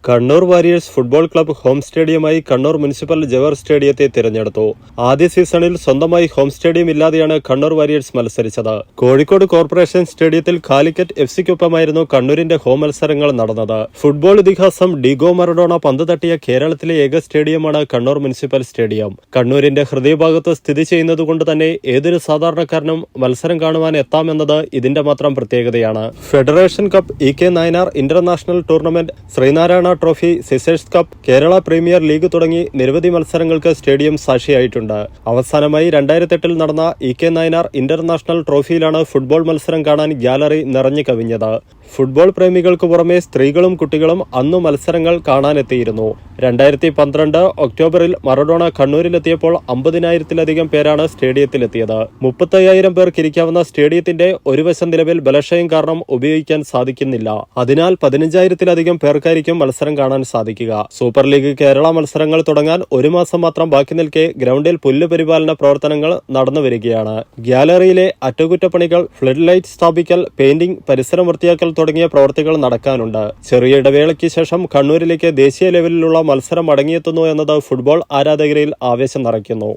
Kannur warriors football club home സ്റ്റേഡിയമായി Kannur municipal Jawahar സ്റ്റേഡിയത്തെ തിരഞ്ഞെടുത്തു. ആദ്യ സീസണിൽ സ്വന്തമായി ഹോം സ്റ്റേഡിയം ഇല്ലാതെയാണ് കണ്ണൂർ വാരിയേഴ്സ് മത്സരിച്ചത്. കോഴിക്കോട് കോർപ്പറേഷൻ സ്റ്റേഡിയത്തിൽ കാലിക്കറ്റ് എഫ്സിക്കൊപ്പമായിരുന്നു കണ്ണൂരിന്റെ ഹോം മത്സരങ്ങൾ നടന്നത്. ഫുട്ബോൾ ഇതിഹാസം ഡിഗോ മറഡോണ പന്ത് തട്ടിയ കേരളത്തിലെ ഏക സ്റ്റേഡിയമാണ് കണ്ണൂർ മുനിസിപ്പൽ സ്റ്റേഡിയം. കണ്ണൂരിന്റെ ഹൃദയഭാഗത്ത് സ്ഥിതി ചെയ്യുന്നതുകൊണ്ട് തന്നെ ഏതൊരു സാധാരണക്കാരനും മത്സരം കാണുവാൻ എത്താമെന്നത് ഇതിന്റെ മാത്രം പ്രത്യേകതയാണ്. Federation cup, E K Nayanar international tournament, Sreenarayana trophy, Scissors cup, Kerala premier league തുടങ്ങി നിരവധി മത്സരങ്ങൾക്ക് സ്റ്റേഡിയം സാക്ഷിയായിട്ടുണ്ട്. അവസാനമായി 2008 നടന്ന ഇ കെ നായനാർ ഇന്റർനാഷണൽ ട്രോഫിയിലാണ് ഫുട്ബോൾ മത്സരം കാണാൻ ഗ്യാലറി നിറഞ്ഞു കവിഞ്ഞത്. ഫുട്ബോൾ പ്രേമികൾക്ക് പുറമെ സ്ത്രീകളും കുട്ടികളും അന്നു മത്സരങ്ങൾ കാണാനെത്തിയിരുന്നു. 2012 ഒക്ടോബറിൽ മറഡോണ കണ്ണൂരിലെത്തിയപ്പോൾ 50,000-ലധികം പേരാണ് സ്റ്റേഡിയത്തിലെത്തിയത്. 35,000 പേർക്ക് ഇരിക്കാവുന്ന സ്റ്റേഡിയത്തിന്റെ ഒരു വശം നിലവിൽ ബലക്ഷയം കാരണം ഉപയോഗിക്കാൻ സാധിക്കുന്നില്ല. അതിനാൽ 15,000-ലധികം പേർക്കായിരിക്കും മത്സരം കാണാൻ സാധിക്കുക. സൂപ്പർ ലീഗ് കേരള മത്സരങ്ങൾ തുടങ്ങാൻ ഒരു മാസം മാത്രം ബാക്കി നിൽക്കെ ഗ്രൗണ്ടിൽ പുല്ലുപരിപാലന പ്രവർത്തനങ്ങൾ നടന്നുവരികയാണ്. ഗ്യാലറിയിലെ അറ്റകുറ്റപ്പണികൾ, ഫ്ലഡ് ലൈറ്റ് സ്ഥാപിക്കൽ, പെയിന്റിംഗ്, പരിസരം വൃത്തിയാക്കൽ തുടങ്ങിയ പ്രവൃത്തികൾ നടക്കാനുണ്ട്. ചെറിയ ഇടവേളയ്ക്ക് ശേഷം കണ്ണൂരിലേക്ക് ദേശീയ ലെവലിലുള്ള മത്സരം മടങ്ങിയെത്തുന്നു എന്നത് ഫുട്ബോൾ ആരാധകരിൽ ആവേശം നിറയ്ക്കുന്നു.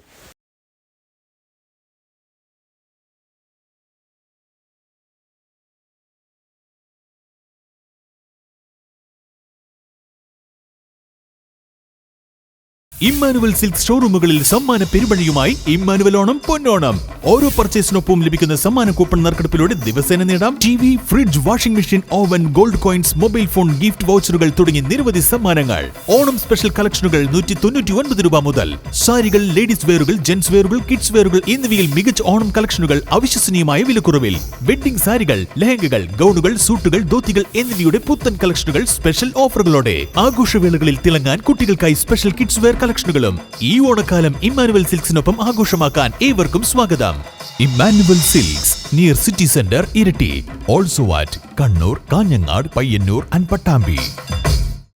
ഇമ്മാനുവൽ സിൽക്ക് ഷോറൂമുകളിൽ സമ്മാന പെരുമഴയുമായി ഇമ്മാനുവൽ ഓണം പൊന്നോണം. ഓരോ പർച്ചേസിനൊപ്പം ലഭിക്കുന്ന സമ്മാന കൂപ്പൺ നറുക്കെടുപ്പിലൂടെ ദിവസേന നേടാം TV, fridge, washing machine, oven, gold coins, mobile phone, gift വൗച്ചറുകൾ തുടങ്ങി നിരവധി സമ്മാനങ്ങൾ. ഓണം സ്പെഷ്യൽ കളക്ഷനുകൾ 199 രൂപ മുതൽ. സാരികൾ, ലേഡീസ് വെയറുകൾ, ജെന്റ്സ് വെയറുകൾ, കിഡ്സ് വെയറുകൾ എന്നിവയിൽ മികച്ച ഓണം കളക്ഷനുകൾ അവിശ്വസനീയമായ വിലക്കുറവിൽ. വെഡ്ഡിംഗ് സാരികൾ, ലെഹങ്കകൾ, ഗൗണുകൾ, സൂട്ടുകൾ, ധോത്തികൾ എന്നിവയുടെ പുത്തൻ കളക്ഷനുകൾ സ്പെഷ്യൽ ഓഫറുകളോടെ. ആഘോഷവേളകളിൽ തിളങ്ങാൻ കുട്ടികൾക്കായി സ്പെഷ്യൽ കിഡ്സ് വെയർ കളക്ഷനുകളും. ഈ ഓണക്കാലം ഇമ്മാനുവൽ സിൽക്സിനൊപ്പം ആഘോഷമാക്കാൻ ഏവർക്കും സ്വാഗതം. Emmanuel silks, near city centre, Iritty. Also at Kannur, Kanhangad, Payyanur and Pattambi.